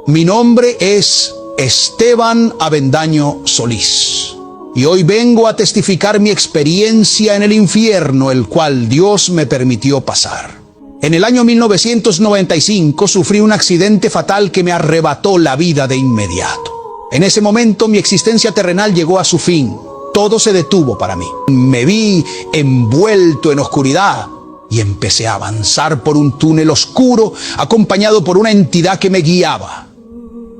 Mi nombre es Esteban Avendaño Solís y hoy vengo a testificar mi experiencia en el infierno, el cual Dios me permitió pasar. En el año 1995 sufrí un accidente fatal que me arrebató la vida de inmediato. En ese momento mi existencia terrenal llegó a su fin. Todo se detuvo para mí. Me vi envuelto en oscuridad y empecé a avanzar por un túnel oscuro acompañado por una entidad que me guiaba.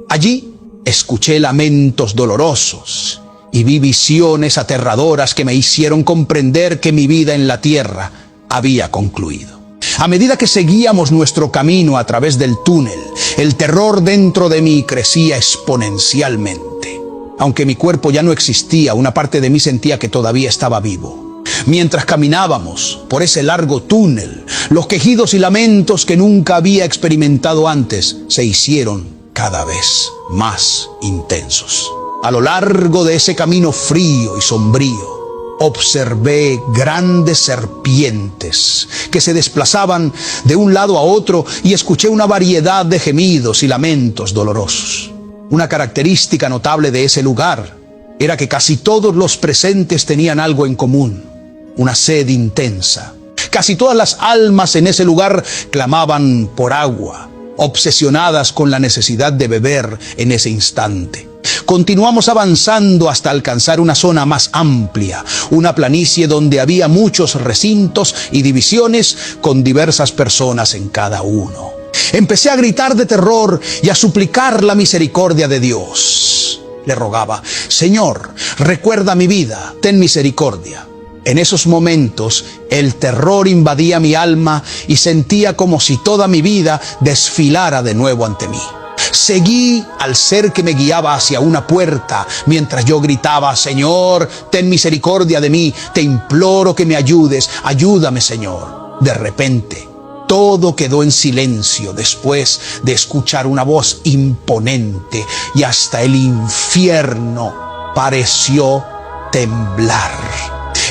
Allí escuché lamentos dolorosos y vi visiones aterradoras que me hicieron comprender que mi vida en la tierra había concluido. A medida que seguíamos nuestro camino a través del túnel, el terror dentro de mí crecía exponencialmente. Aunque mi cuerpo ya no existía, una parte de mí sentía que todavía estaba vivo. Mientras caminábamos por ese largo túnel, los quejidos y lamentos que nunca había experimentado antes se hicieron cada vez más intensos. A lo largo de ese camino frío y sombrío, observé grandes serpientes que se desplazaban de un lado a otro y escuché una variedad de gemidos y lamentos dolorosos. Una característica notable de ese lugar era que casi todos los presentes tenían algo en común: una sed intensa. Casi todas las almas en ese lugar clamaban por agua, obsesionadas con la necesidad de beber en ese instante. Continuamos avanzando hasta alcanzar una zona más amplia, una planicie donde había muchos recintos y divisiones con diversas personas en cada uno. Empecé a gritar de terror y a suplicar la misericordia de Dios. Le rogaba: Señor, recuerda mi vida, ten misericordia. En esos momentos, el terror invadía mi alma y sentía como si toda mi vida desfilara de nuevo ante mí. Seguí al ser que me guiaba hacia una puerta, mientras yo gritaba: Señor, ten misericordia de mí, te imploro que me ayudes, ayúdame, Señor. De repente, todo quedó en silencio después de escuchar una voz imponente y hasta el infierno pareció temblar.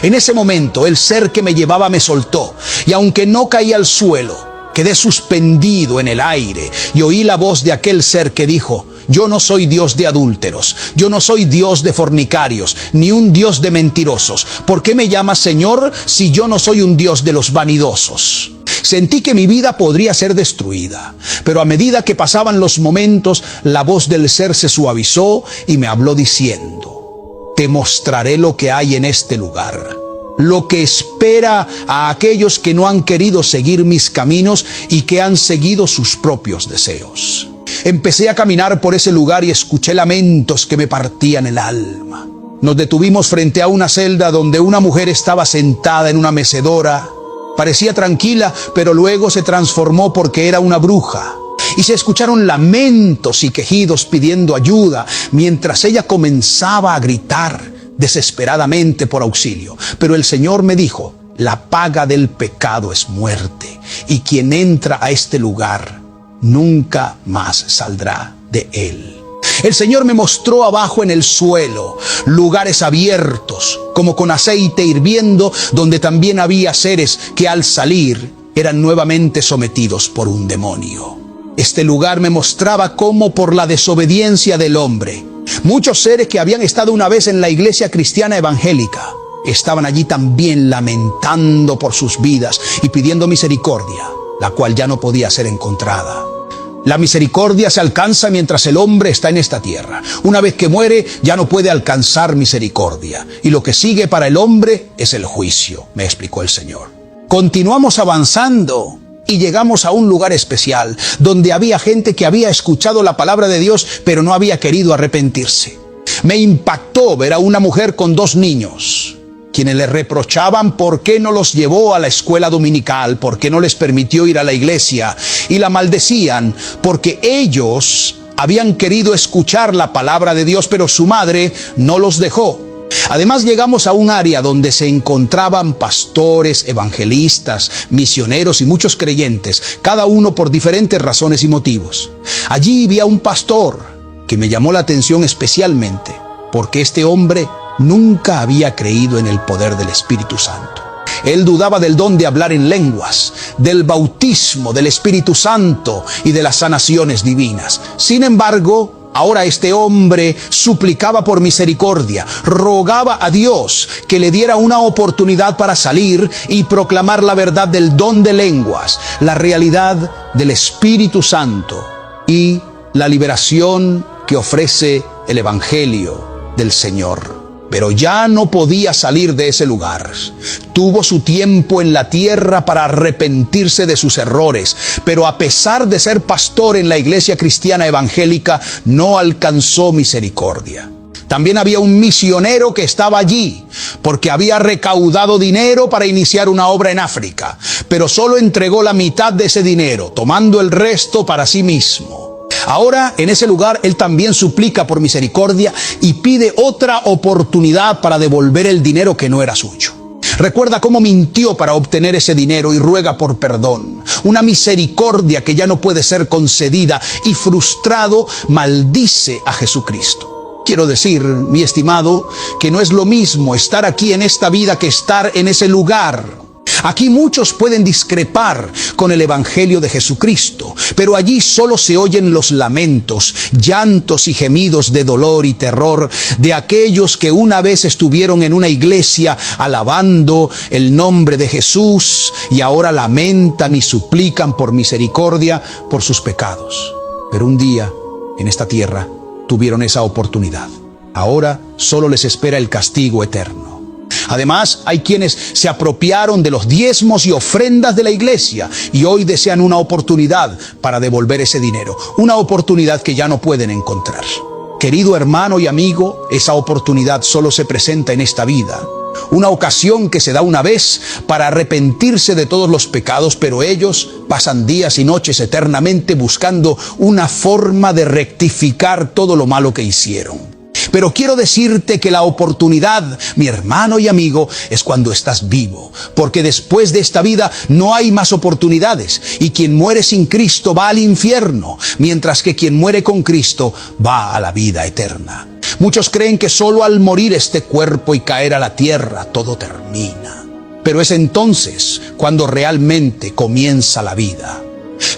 En ese momento, el ser que me llevaba me soltó y aunque no caí al suelo, quedé suspendido en el aire y oí la voz de aquel ser que dijo: yo no soy Dios de adúlteros, yo no soy Dios de fornicarios, ni un Dios de mentirosos. ¿Por qué me llamas Señor si yo no soy un Dios de los vanidosos? Sentí que mi vida podría ser destruida, pero a medida que pasaban los momentos, la voz del ser se suavizó y me habló diciendo: te mostraré lo que hay en este lugar, lo que espera a aquellos que no han querido seguir mis caminos y que han seguido sus propios deseos. Empecé a caminar por ese lugar y escuché lamentos que me partían el alma. Nos detuvimos frente a una celda donde una mujer estaba sentada en una mecedora. Parecía tranquila, pero luego se transformó porque era una bruja. Y se escucharon lamentos y quejidos pidiendo ayuda, mientras ella comenzaba a gritar desesperadamente por auxilio. Pero el Señor me dijo: la paga del pecado es muerte, y quien entra a este lugar nunca más saldrá de él. El Señor me mostró abajo en el suelo lugares abiertos, como con aceite hirviendo, donde también había seres que al salir eran nuevamente sometidos por un demonio. Este lugar me mostraba cómo por la desobediencia del hombre, muchos seres que habían estado una vez en la iglesia cristiana evangélica estaban allí también lamentando por sus vidas y pidiendo misericordia, la cual ya no podía ser encontrada. La misericordia se alcanza mientras el hombre está en esta tierra. Una vez que muere, ya no puede alcanzar misericordia. Y lo que sigue para el hombre es el juicio, me explicó el Señor. Continuamos avanzando y llegamos a un lugar especial, donde había gente que había escuchado la palabra de Dios, pero no había querido arrepentirse. Me impactó ver a una mujer con 2 niños, quienes le reprochaban por qué no los llevó a la escuela dominical, por qué no les permitió ir a la iglesia, y la maldecían porque ellos habían querido escuchar la palabra de Dios, pero su madre no los dejó. Además, llegamos a un área donde se encontraban pastores, evangelistas, misioneros y muchos creyentes, cada uno por diferentes razones y motivos. Allí vi a un pastor que me llamó la atención especialmente, porque este hombre nunca había creído en el poder del Espíritu Santo. Él dudaba del don de hablar en lenguas, del bautismo, del Espíritu Santo y de las sanaciones divinas. Sin embargo, ahora este hombre suplicaba por misericordia, rogaba a Dios que le diera una oportunidad para salir y proclamar la verdad del don de lenguas, la realidad del Espíritu Santo y la liberación que ofrece el Evangelio del Señor. Pero ya no podía salir de ese lugar. Tuvo su tiempo en la tierra para arrepentirse de sus errores, pero a pesar de ser pastor en la iglesia cristiana evangélica, no alcanzó misericordia. También había un misionero que estaba allí, porque había recaudado dinero para iniciar una obra en África, pero solo entregó la mitad de ese dinero, tomando el resto para sí mismo. Ahora, en ese lugar, él también suplica por misericordia y pide otra oportunidad para devolver el dinero que no era suyo. Recuerda cómo mintió para obtener ese dinero y ruega por perdón. Una misericordia que ya no puede ser concedida, y frustrado maldice a Jesucristo. Quiero decir, mi estimado, que no es lo mismo estar aquí en esta vida que estar en ese lugar. Aquí muchos pueden discrepar con el Evangelio de Jesucristo, pero allí solo se oyen los lamentos, llantos y gemidos de dolor y terror de aquellos que una vez estuvieron en una iglesia alabando el nombre de Jesús y ahora lamentan y suplican por misericordia por sus pecados. Pero un día, en esta tierra, tuvieron esa oportunidad. Ahora solo les espera el castigo eterno. Además, hay quienes se apropiaron de los diezmos y ofrendas de la iglesia y hoy desean una oportunidad para devolver ese dinero, una oportunidad que ya no pueden encontrar. Querido hermano y amigo, esa oportunidad solo se presenta en esta vida. Una ocasión que se da una vez para arrepentirse de todos los pecados, pero ellos pasan días y noches eternamente buscando una forma de rectificar todo lo malo que hicieron. Pero quiero decirte que la oportunidad, mi hermano y amigo, es cuando estás vivo, porque después de esta vida no hay más oportunidades, y quien muere sin Cristo va al infierno, mientras que quien muere con Cristo va a la vida eterna. Muchos creen que solo al morir este cuerpo y caer a la tierra todo termina, pero es entonces cuando realmente comienza la vida.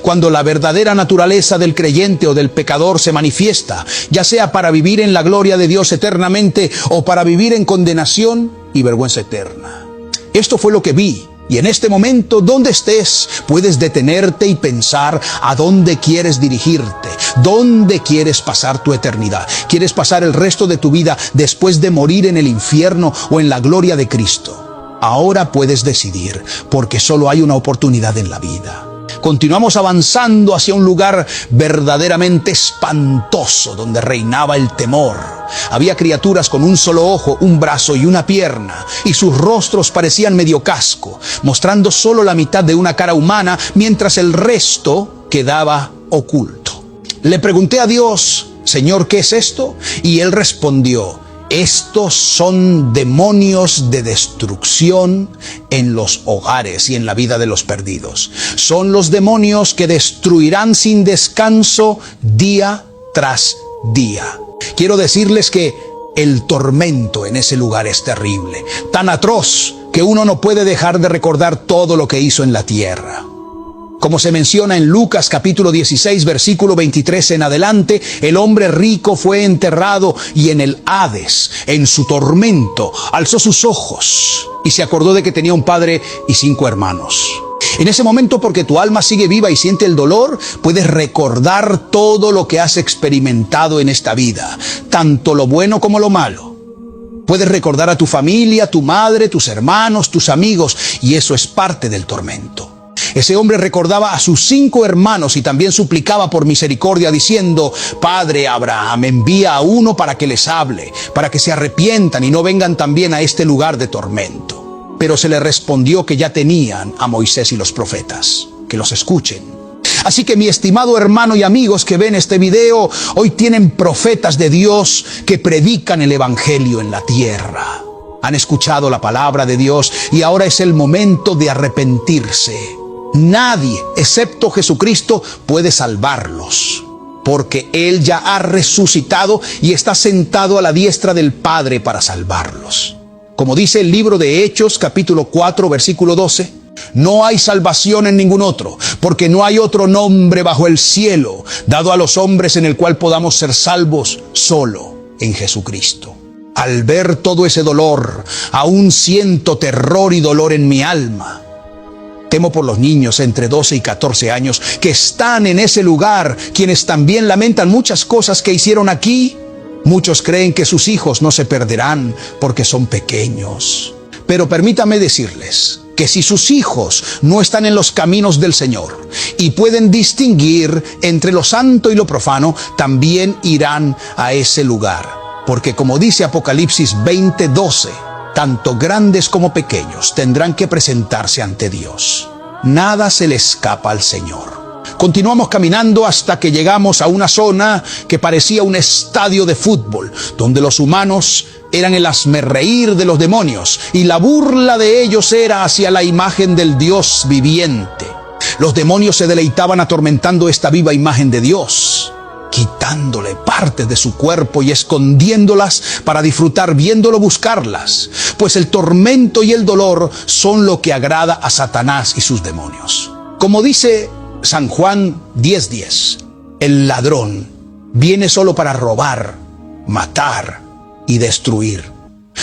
Cuando la verdadera naturaleza del creyente o del pecador se manifiesta, ya sea para vivir en la gloria de Dios eternamente o para vivir en condenación y vergüenza eterna. Esto fue lo que vi, y en este momento, donde estés, puedes detenerte y pensar a dónde quieres dirigirte, dónde quieres pasar tu eternidad. ¿Quieres pasar el resto de tu vida después de morir en el infierno o en la gloria de Cristo? Ahora puedes decidir, porque solo hay una oportunidad en la vida. Continuamos avanzando hacia un lugar verdaderamente espantoso donde reinaba el temor. Había criaturas con un solo ojo, un brazo y una pierna, y sus rostros parecían medio casco, mostrando solo la mitad de una cara humana, mientras el resto quedaba oculto. Le pregunté a Dios, Señor, ¿qué es esto? Y Él respondió, estos son demonios de destrucción en los hogares y en la vida de los perdidos. Son los demonios que destruirán sin descanso día tras día. Quiero decirles que el tormento en ese lugar es terrible, tan atroz que uno no puede dejar de recordar todo lo que hizo en la tierra. Como se menciona en Lucas capítulo 16, versículo 23 en adelante, el hombre rico fue enterrado y en el Hades, en su tormento, alzó sus ojos y se acordó de que tenía un padre y 5 hermanos. En ese momento, porque tu alma sigue viva y siente el dolor, puedes recordar todo lo que has experimentado en esta vida, tanto lo bueno como lo malo. Puedes recordar a tu familia, tu madre, tus hermanos, tus amigos, y eso es parte del tormento. Ese hombre recordaba a sus 5 hermanos y también suplicaba por misericordia diciendo, Padre Abraham, envía a uno para que les hable, para que se arrepientan y no vengan también a este lugar de tormento. Pero se le respondió que ya tenían a Moisés y los profetas, que los escuchen. Así que mi estimado hermano y amigos que ven este video, hoy tienen profetas de Dios que predican el Evangelio en la tierra. Han escuchado la palabra de Dios y ahora es el momento de arrepentirse. Nadie, excepto Jesucristo, puede salvarlos, porque Él ya ha resucitado y está sentado a la diestra del Padre para salvarlos. Como dice el libro de Hechos, capítulo 4, versículo 12, no hay salvación en ningún otro, porque no hay otro nombre bajo el cielo dado a los hombres en el cual podamos ser salvos, solo en Jesucristo. Al ver todo ese dolor, aún siento terror y dolor en mi alma. Temo por los niños entre 12 y 14 años que están en ese lugar, quienes también lamentan muchas cosas que hicieron aquí. Muchos creen que sus hijos no se perderán porque son pequeños. Pero permítame decirles que si sus hijos no están en los caminos del Señor y pueden distinguir entre lo santo y lo profano, también irán a ese lugar. Porque como dice Apocalipsis 20:12, tanto grandes como pequeños tendrán que presentarse ante Dios. Nada se le escapa al Señor. Continuamos caminando hasta que llegamos a una zona que parecía un estadio de fútbol, donde los humanos eran el hazmerreír de los demonios y la burla de ellos era hacia la imagen del Dios viviente. Los demonios se deleitaban atormentando esta viva imagen de Dios, quitándole partes de su cuerpo y escondiéndolas para disfrutar viéndolo buscarlas, pues el tormento y el dolor son lo que agrada a Satanás y sus demonios. Como dice San Juan 10:10, el ladrón viene solo para robar, matar y destruir.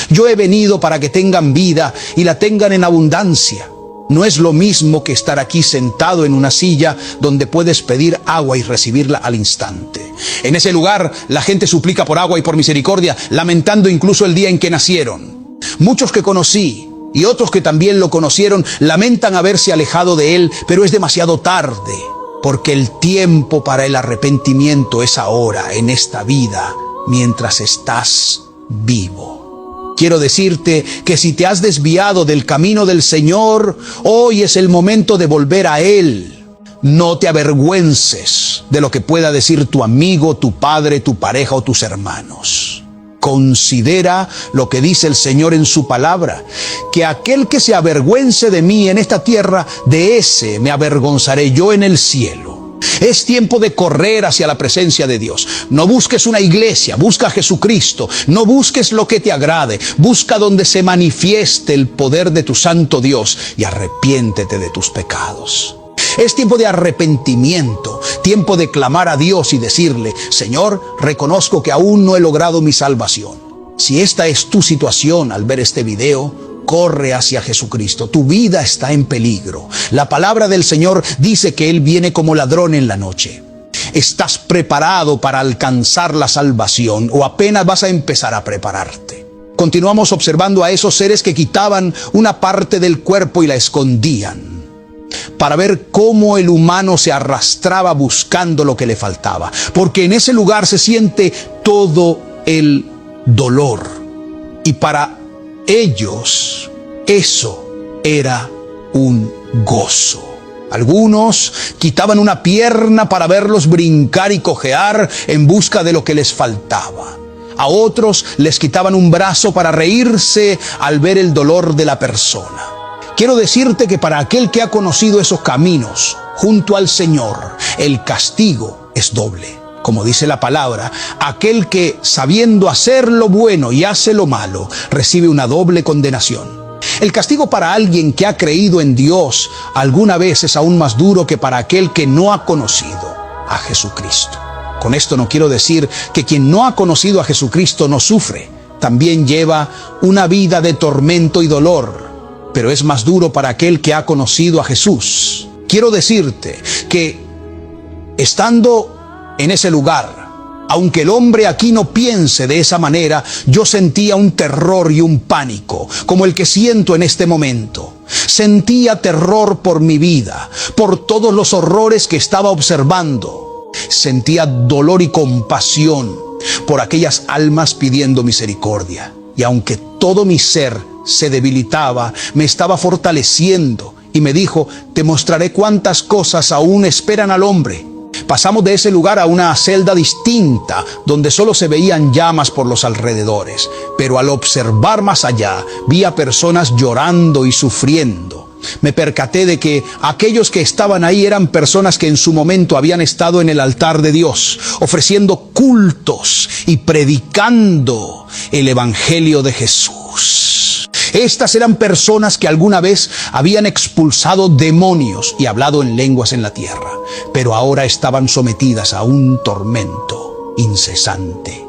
Yo he venido para que tengan vida y la tengan en abundancia. No es lo mismo que estar aquí sentado en una silla donde puedes pedir agua y recibirla al instante. En ese lugar la gente suplica por agua y por misericordia, lamentando incluso el día en que nacieron. Muchos que conocí y otros que también lo conocieron lamentan haberse alejado de él, pero es demasiado tarde, porque el tiempo para el arrepentimiento es ahora, en esta vida, mientras estás vivo. Quiero decirte que si te has desviado del camino del Señor, hoy es el momento de volver a Él. No te avergüences de lo que pueda decir tu amigo, tu padre, tu pareja o tus hermanos. Considera lo que dice el Señor en su palabra, que aquel que se avergüence de mí en esta tierra, de ese me avergonzaré yo en el cielo. Es tiempo de correr hacia la presencia de Dios. No busques una iglesia, busca a Jesucristo. No busques lo que te agrade, busca donde se manifieste el poder de tu santo Dios y arrepiéntete de tus pecados. Es tiempo de arrepentimiento, tiempo de clamar a Dios y decirle: Señor, reconozco que aún no he logrado mi salvación. Si esta es tu situación al ver este video, corre hacia Jesucristo. Tu vida está en peligro. La palabra del Señor dice que Él viene como ladrón en la noche. ¿Estás preparado para alcanzar la salvación o apenas vas a empezar a prepararte? Continuamos observando a esos seres que quitaban una parte del cuerpo y la escondían, para ver cómo el humano se arrastraba buscando lo que le faltaba, porque en ese lugar se siente todo el dolor, y para ellos eso era un gozo. Algunos quitaban una pierna para verlos brincar y cojear en busca de lo que les faltaba. A otros les quitaban un brazo para reírse al ver el dolor de la persona. Quiero decirte que para aquel que ha conocido esos caminos junto al Señor, el castigo es doble. Como dice la palabra, aquel que sabiendo hacer lo bueno y hace lo malo, recibe una doble condenación. El castigo para alguien que ha creído en Dios alguna vez es aún más duro que para aquel que no ha conocido a Jesucristo. Con esto no quiero decir que quien no ha conocido a Jesucristo no sufre. También lleva una vida de tormento y dolor, pero es más duro para aquel que ha conocido a Jesús. Quiero decirte que estando en ese lugar, aunque el hombre aquí no piense de esa manera, yo sentía un terror y un pánico, como el que siento en este momento. Sentía terror por mi vida, por todos los horrores que estaba observando. Sentía dolor y compasión por aquellas almas pidiendo misericordia. Y aunque todo mi ser se debilitaba, me estaba fortaleciendo y me dijo: te mostraré cuántas cosas aún esperan al hombre. Pasamos de ese lugar a una celda distinta, donde solo se veían llamas por los alrededores. Pero al observar más allá, vi a personas llorando y sufriendo. Me percaté de que aquellos que estaban ahí eran personas que en su momento habían estado en el altar de Dios, ofreciendo cultos y predicando el Evangelio de Jesús. Estas eran personas que alguna vez habían expulsado demonios y hablado en lenguas en la tierra, pero ahora estaban sometidas a un tormento incesante.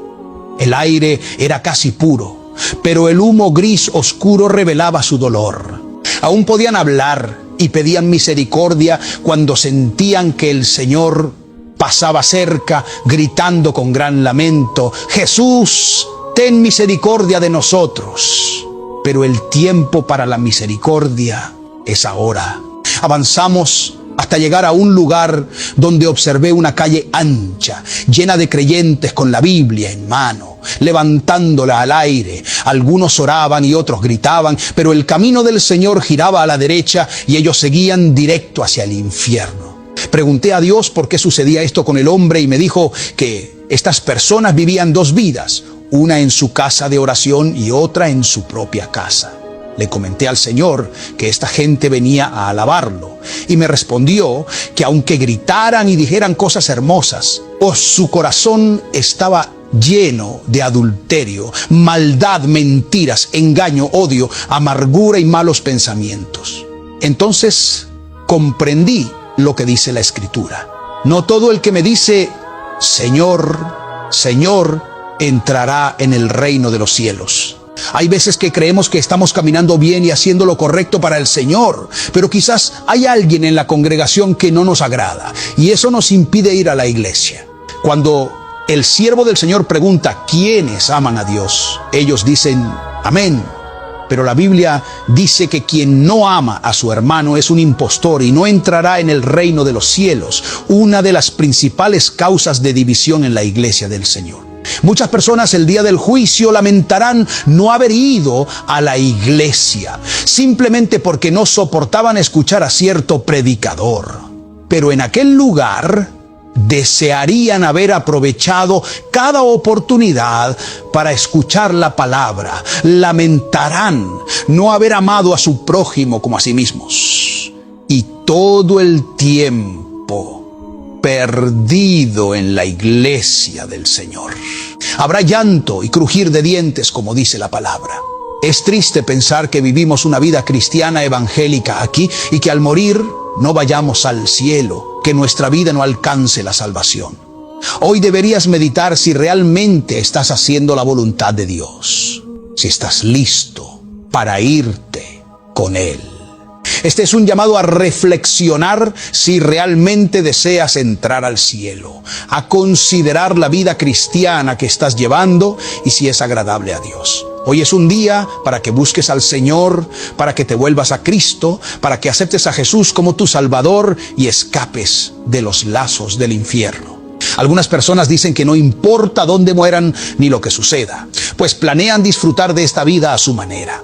El aire era casi puro, pero el humo gris oscuro revelaba su dolor. Aún podían hablar y pedían misericordia cuando sentían que el Señor pasaba cerca, gritando con gran lamento: Jesús, ten misericordia de nosotros. Pero el tiempo para la misericordia es ahora. Avanzamos hasta llegar a un lugar donde observé una calle ancha, llena de creyentes con la Biblia en mano, levantándola al aire. Algunos oraban y otros gritaban, pero el camino del Señor giraba a la derecha y ellos seguían directo hacia el infierno. Pregunté a Dios por qué sucedía esto con el hombre y me dijo que estas personas vivían dos vidas, una en su casa de oración y otra en su propia casa. Le comenté al Señor que esta gente venía a alabarlo y me respondió que aunque gritaran y dijeran cosas hermosas, su corazón estaba lleno de adulterio, maldad, mentiras, engaño, odio, amargura y malos pensamientos. Entonces comprendí lo que dice la Escritura. No todo el que me dice Señor, Señor, entrará en el reino de los cielos. Hay veces que creemos que estamos caminando bien y haciendo lo correcto para el Señor, pero quizás hay alguien en la congregación que no nos agrada y eso nos impide ir a la iglesia. Cuando el siervo del Señor pregunta ¿quiénes aman a Dios?, ellos dicen amén. Pero la Biblia dice que quien no ama a su hermano es un impostor y no entrará en el reino de los cielos, una de las principales causas de división en la iglesia del Señor. Muchas personas el día del juicio lamentarán no haber ido a la iglesia, simplemente porque no soportaban escuchar a cierto predicador. Pero en aquel lugar desearían haber aprovechado cada oportunidad para escuchar la palabra. Lamentarán no haber amado a su prójimo como a sí mismos. Y todo el tiempo perdido en la iglesia del Señor. Habrá llanto y crujir de dientes, como dice la palabra. Es triste pensar que vivimos una vida cristiana evangélica aquí y que al morir no vayamos al cielo, que nuestra vida no alcance la salvación. Hoy deberías meditar si realmente estás haciendo la voluntad de Dios, si estás listo para irte con Él. Este es un llamado a reflexionar si realmente deseas entrar al cielo, a considerar la vida cristiana que estás llevando y si es agradable a Dios. Hoy es un día para que busques al Señor, para que te vuelvas a Cristo, para que aceptes a Jesús como tu Salvador y escapes de los lazos del infierno. Algunas personas dicen que no importa dónde mueran ni lo que suceda, pues planean disfrutar de esta vida a su manera.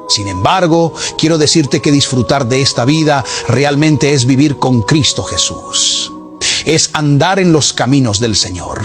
Sin embargo, quiero decirte que disfrutar de esta vida realmente es vivir con Cristo Jesús. Es andar en los caminos del Señor.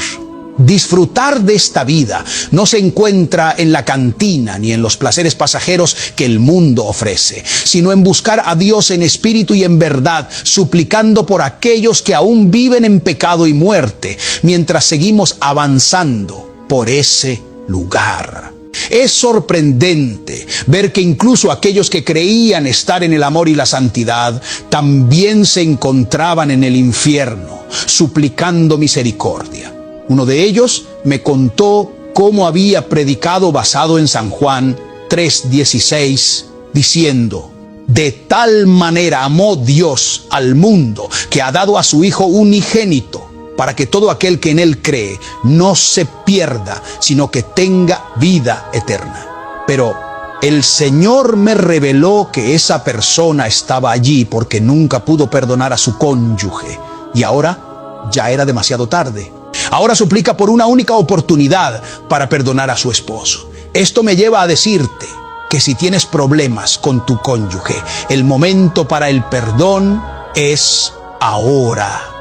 Disfrutar de esta vida no se encuentra en la cantina ni en los placeres pasajeros que el mundo ofrece, sino en buscar a Dios en espíritu y en verdad, suplicando por aquellos que aún viven en pecado y muerte, mientras seguimos avanzando por ese lugar. Es sorprendente ver que incluso aquellos que creían estar en el amor y la santidad también se encontraban en el infierno, suplicando misericordia. Uno de ellos me contó cómo había predicado basado en San Juan 3:16, diciendo: de tal manera amó Dios al mundo que ha dado a su Hijo unigénito, para que todo aquel que en Él cree no se pierda, sino que tenga vida eterna. Pero el Señor me reveló que esa persona estaba allí porque nunca pudo perdonar a su cónyuge, y ahora ya era demasiado tarde. Ahora suplica por una única oportunidad para perdonar a su esposo. Esto me lleva a decirte que si tienes problemas con tu cónyuge, el momento para el perdón es ahora.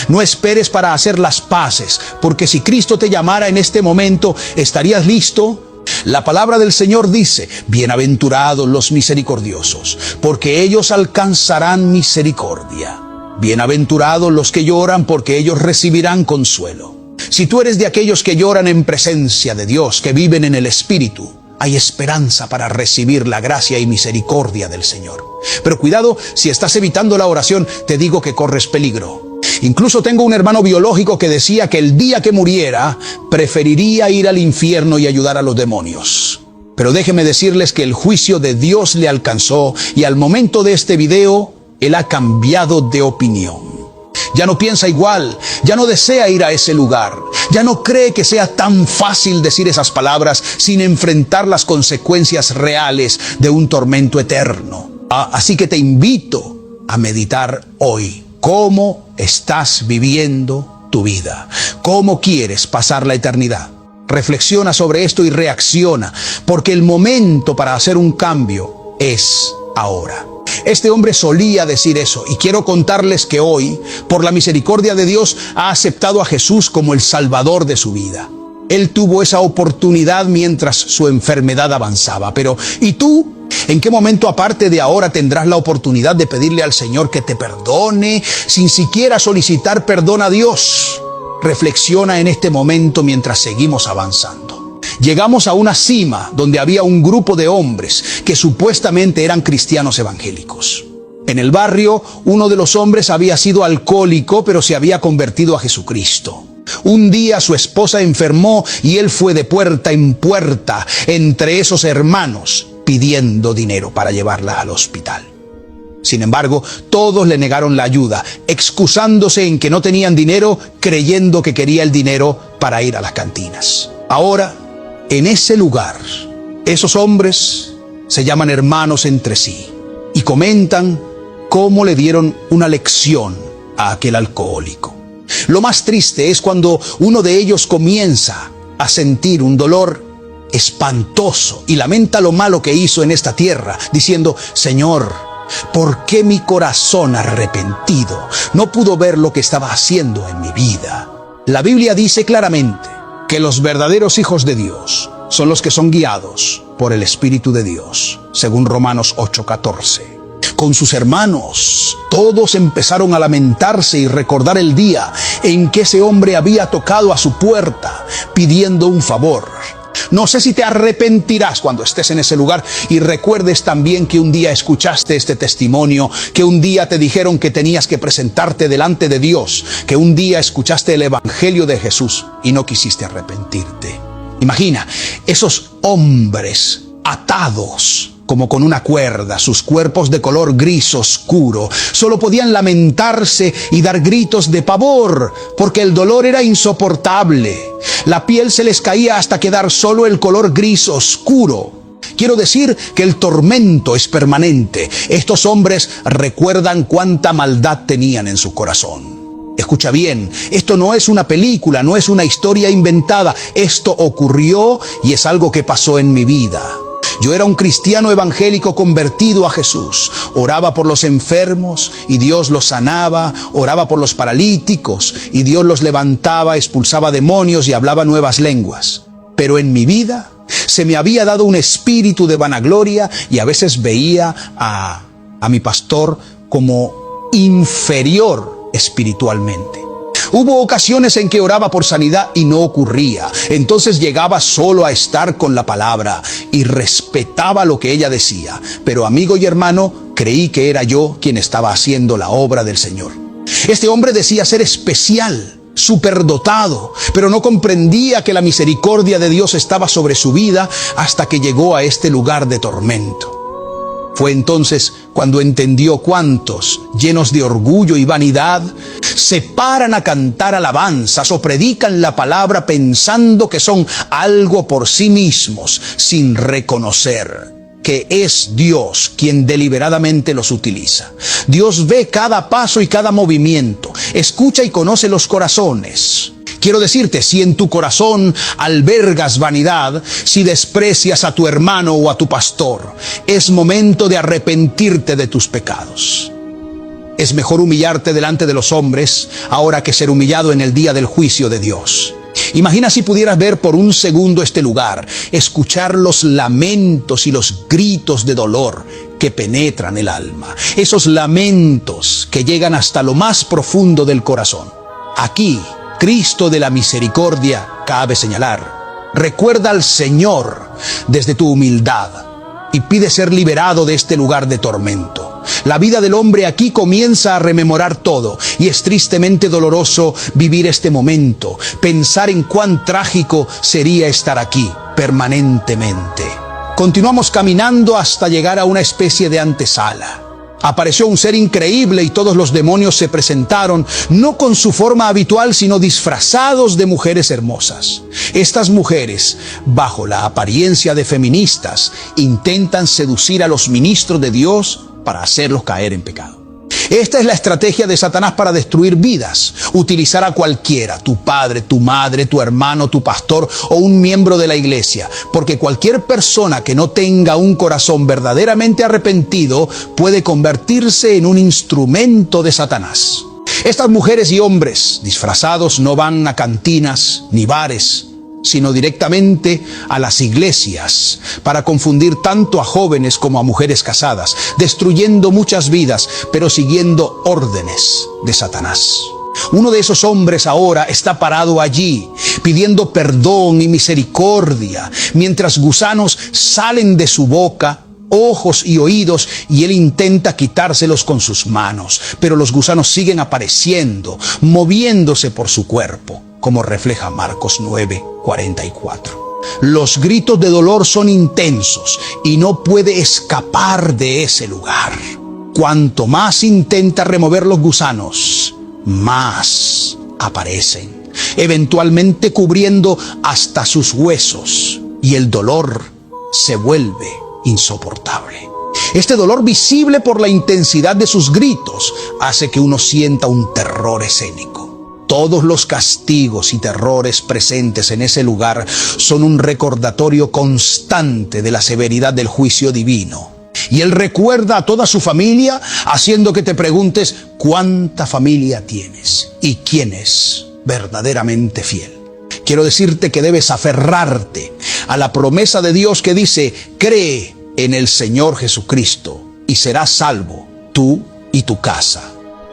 No esperes para hacer las paces, porque si Cristo te llamara en este momento, ¿estarías listo? La palabra del Señor dice: bienaventurados los misericordiosos, porque ellos alcanzarán misericordia. Bienaventurados los que lloran, porque ellos recibirán consuelo. Si tú eres de aquellos que lloran en presencia de Dios, que viven en el Espíritu, hay esperanza para recibir la gracia y misericordia del Señor. Pero cuidado, si estás evitando la oración, te digo que corres peligro. Incluso tengo un hermano biológico que decía que el día que muriera, preferiría ir al infierno y ayudar a los demonios. Pero déjenme decirles que el juicio de Dios le alcanzó y al momento de este video, él ha cambiado de opinión. Ya no piensa igual, ya no desea ir a ese lugar, ya no cree que sea tan fácil decir esas palabras sin enfrentar las consecuencias reales de un tormento eterno. Así que te invito a meditar hoy. ¿Cómo estás viviendo tu vida? ¿Cómo quieres pasar la eternidad? Reflexiona sobre esto y reacciona, porque el momento para hacer un cambio es ahora. Este hombre solía decir eso, y quiero contarles que hoy, por la misericordia de Dios, ha aceptado a Jesús como el Salvador de su vida. Él tuvo esa oportunidad mientras su enfermedad avanzaba. Pero, ¿y tú? ¿En qué momento aparte de ahora tendrás la oportunidad de pedirle al Señor que te perdone sin siquiera solicitar perdón a Dios? Reflexiona en este momento mientras seguimos avanzando. Llegamos a una cima donde había un grupo de hombres que supuestamente eran cristianos evangélicos. En el barrio, uno de los hombres había sido alcohólico, pero se había convertido a Jesucristo. Un día su esposa enfermó y él fue de puerta en puerta entre esos hermanos pidiendo dinero para llevarla al hospital. Sin embargo, todos le negaron la ayuda, excusándose en que no tenían dinero, creyendo que quería el dinero para ir a las cantinas. Ahora, en ese lugar, esos hombres se llaman hermanos entre sí y comentan cómo le dieron una lección a aquel alcohólico. Lo más triste es cuando uno de ellos comienza a sentir un dolor espantoso y lamenta lo malo que hizo en esta tierra, diciendo: Señor, ¿por qué mi corazón arrepentido no pudo ver lo que estaba haciendo en mi vida? La Biblia dice claramente que los verdaderos hijos de Dios son los que son guiados por el Espíritu de Dios, según Romanos 8:14. Con sus hermanos, todos empezaron a lamentarse y recordar el día en que ese hombre había tocado a su puerta pidiendo un favor. No sé si te arrepentirás cuando estés en ese lugar y recuerdes también que un día escuchaste este testimonio, que un día te dijeron que tenías que presentarte delante de Dios, que un día escuchaste el Evangelio de Jesús y no quisiste arrepentirte. Imagina esos hombres atados como con una cuerda, sus cuerpos de color gris oscuro. Solo podían lamentarse y dar gritos de pavor, porque el dolor era insoportable. La piel se les caía hasta quedar solo el color gris oscuro. Quiero decir que el tormento es permanente. Estos hombres recuerdan cuánta maldad tenían en su corazón. Escucha bien, esto no es una película, no es una historia inventada. Esto ocurrió y es algo que pasó en mi vida. Yo era un cristiano evangélico convertido a Jesús. Oraba por los enfermos y Dios los sanaba. Oraba por los paralíticos y Dios los levantaba, expulsaba demonios y hablaba nuevas lenguas. Pero en mi vida se me había dado un espíritu de vanagloria y a veces veía a mi pastor como inferior espiritualmente. Hubo ocasiones en que oraba por sanidad y no ocurría. Entonces llegaba solo a estar con la palabra y respetaba lo que ella decía. Pero amigo y hermano, creí que era yo quien estaba haciendo la obra del Señor. Este hombre decía ser especial, superdotado, pero no comprendía que la misericordia de Dios estaba sobre su vida hasta que llegó a este lugar de tormento. Fue entonces cuando entendió cuántos, llenos de orgullo y vanidad, se paran a cantar alabanzas o predican la palabra pensando que son algo por sí mismos, sin reconocer que es Dios quien deliberadamente los utiliza. Dios ve cada paso y cada movimiento, escucha y conoce los corazones. Quiero decirte, si en tu corazón albergas vanidad, si desprecias a tu hermano o a tu pastor, es momento de arrepentirte de tus pecados. Es mejor humillarte delante de los hombres ahora que ser humillado en el día del juicio de Dios. Imagina si pudieras ver por un segundo este lugar, escuchar los lamentos y los gritos de dolor que penetran el alma. Esos lamentos que llegan hasta lo más profundo del corazón. Aquí, Cristo de la misericordia, cabe señalar, recuerda al Señor desde tu humildad y pide ser liberado de este lugar de tormento. La vida del hombre aquí comienza a rememorar todo y es tristemente doloroso vivir este momento, pensar en cuán trágico sería estar aquí permanentemente. Continuamos caminando hasta llegar a una especie de antesala. Apareció un ser increíble y todos los demonios se presentaron, no con su forma habitual, sino disfrazados de mujeres hermosas. Estas mujeres, bajo la apariencia de feministas, intentan seducir a los ministros de Dios para hacerlos caer en pecado. Esta es la estrategia de Satanás para destruir vidas. Utilizar a cualquiera, tu padre, tu madre, tu hermano, tu pastor o un miembro de la iglesia. Porque cualquier persona que no tenga un corazón verdaderamente arrepentido puede convertirse en un instrumento de Satanás. Estas mujeres y hombres disfrazados no van a cantinas ni bares, sino directamente a las iglesias para confundir tanto a jóvenes como a mujeres casadas, destruyendo muchas vidas, pero siguiendo órdenes de Satanás. Uno de esos hombres ahora está parado allí, pidiendo perdón y misericordia, mientras gusanos salen de su boca, ojos y oídos, y él intenta quitárselos con sus manos, pero los gusanos siguen apareciendo, moviéndose por su cuerpo, como refleja Marcos 9:44. Los gritos de dolor son intensos y no puede escapar de ese lugar. Cuanto más intenta remover los gusanos, más aparecen, eventualmente cubriendo hasta sus huesos, y el dolor se vuelve insoportable. Este dolor, visible por la intensidad de sus gritos, hace que uno sienta un terror escénico. Todos los castigos y terrores presentes en ese lugar son un recordatorio constante de la severidad del juicio divino. Y él recuerda a toda su familia, haciendo que te preguntes cuánta familia tienes y quién es verdaderamente fiel. Quiero decirte que debes aferrarte a la promesa de Dios que dice: cree en el Señor Jesucristo y serás salvo, tú y tu casa.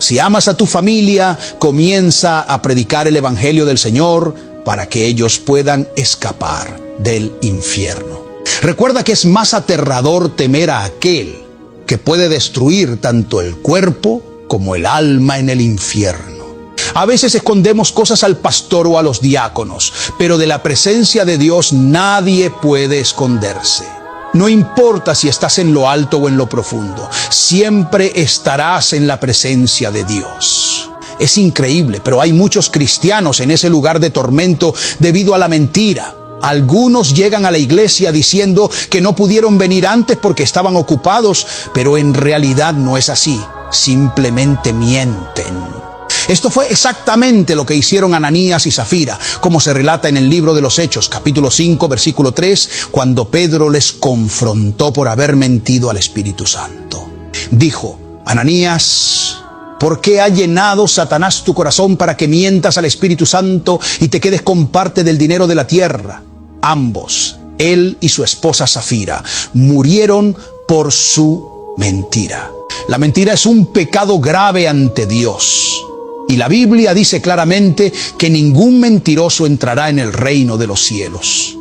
Si amas a tu familia, comienza a predicar el Evangelio del Señor para que ellos puedan escapar del infierno. Recuerda que es más aterrador temer a aquel que puede destruir tanto el cuerpo como el alma en el infierno. A veces escondemos cosas al pastor o a los diáconos, pero de la presencia de Dios nadie puede esconderse. No importa si estás en lo alto o en lo profundo, siempre estarás en la presencia de Dios. Es increíble, pero hay muchos cristianos en ese lugar de tormento debido a la mentira. Algunos llegan a la iglesia diciendo que no pudieron venir antes porque estaban ocupados, pero en realidad no es así. Simplemente mienten. Esto fue exactamente lo que hicieron Ananías y Zafira, como se relata en el libro de los Hechos, capítulo 5, versículo 3, cuando Pedro les confrontó por haber mentido al Espíritu Santo. Dijo: Ananías, ¿por qué ha llenado Satanás tu corazón para que mientas al Espíritu Santo y te quedes con parte del dinero de la tierra? Ambos, él y su esposa Zafira, murieron por su mentira. La mentira es un pecado grave ante Dios. Y la Biblia dice claramente que ningún mentiroso entrará en el reino de los cielos.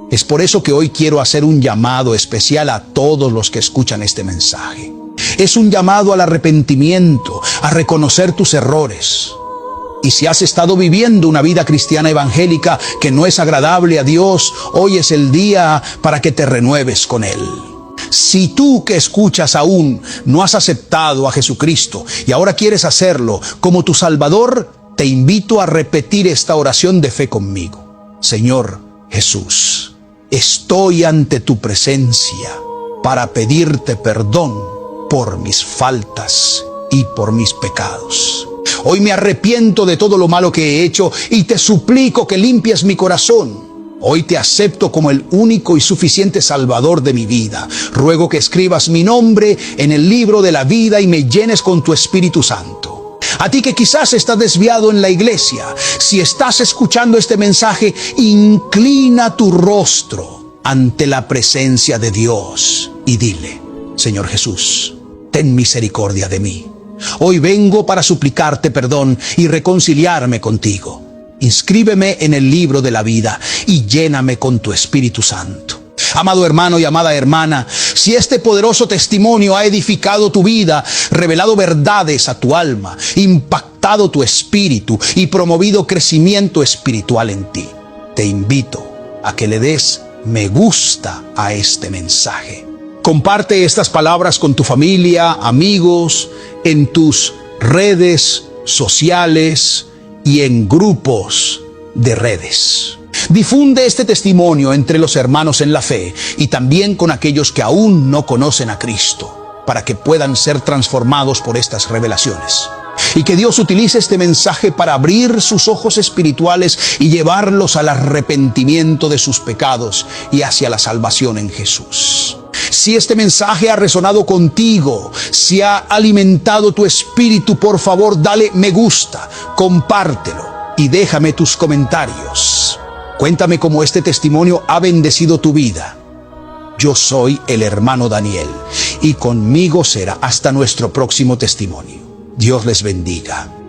Es por eso que hoy quiero hacer un llamado especial a todos los que escuchan este mensaje. Es un llamado al arrepentimiento, a reconocer tus errores. Y si has estado viviendo una vida cristiana evangélica que no es agradable a Dios, hoy es el día para que te renueves con Él. Si tú que escuchas aún no has aceptado a Jesucristo y ahora quieres hacerlo como tu Salvador, te invito a repetir esta oración de fe conmigo. Señor Jesús, estoy ante tu presencia para pedirte perdón por mis faltas y por mis pecados. Hoy me arrepiento de todo lo malo que he hecho y te suplico que limpies mi corazón. Hoy te acepto como el único y suficiente Salvador de mi vida. Ruego que escribas mi nombre en el libro de la vida y me llenes con tu Espíritu Santo. A ti que quizás estás desviado en la iglesia, si estás escuchando este mensaje, inclina tu rostro ante la presencia de Dios y dile: Señor Jesús, ten misericordia de mí. Hoy vengo para suplicarte perdón y reconciliarme contigo. Inscríbeme en el libro de la vida y lléname con tu Espíritu Santo. Amado hermano y amada hermana, si este poderoso testimonio ha edificado tu vida, revelado verdades a tu alma, impactado tu espíritu y promovido crecimiento espiritual en ti, te invito a que le des me gusta a este mensaje. Comparte estas palabras con tu familia, amigos, en tus redes sociales y en grupos de redes. Difunde este testimonio entre los hermanos en la fe y también con aquellos que aún no conocen a Cristo, para que puedan ser transformados por estas revelaciones. Y que Dios utilice este mensaje para abrir sus ojos espirituales y llevarlos al arrepentimiento de sus pecados y hacia la salvación en Jesús. Si este mensaje ha resonado contigo, si ha alimentado tu espíritu, por favor, dale me gusta, compártelo y déjame tus comentarios. Cuéntame cómo este testimonio ha bendecido tu vida. Yo soy el hermano Daniel y conmigo será hasta nuestro próximo testimonio. Dios les bendiga.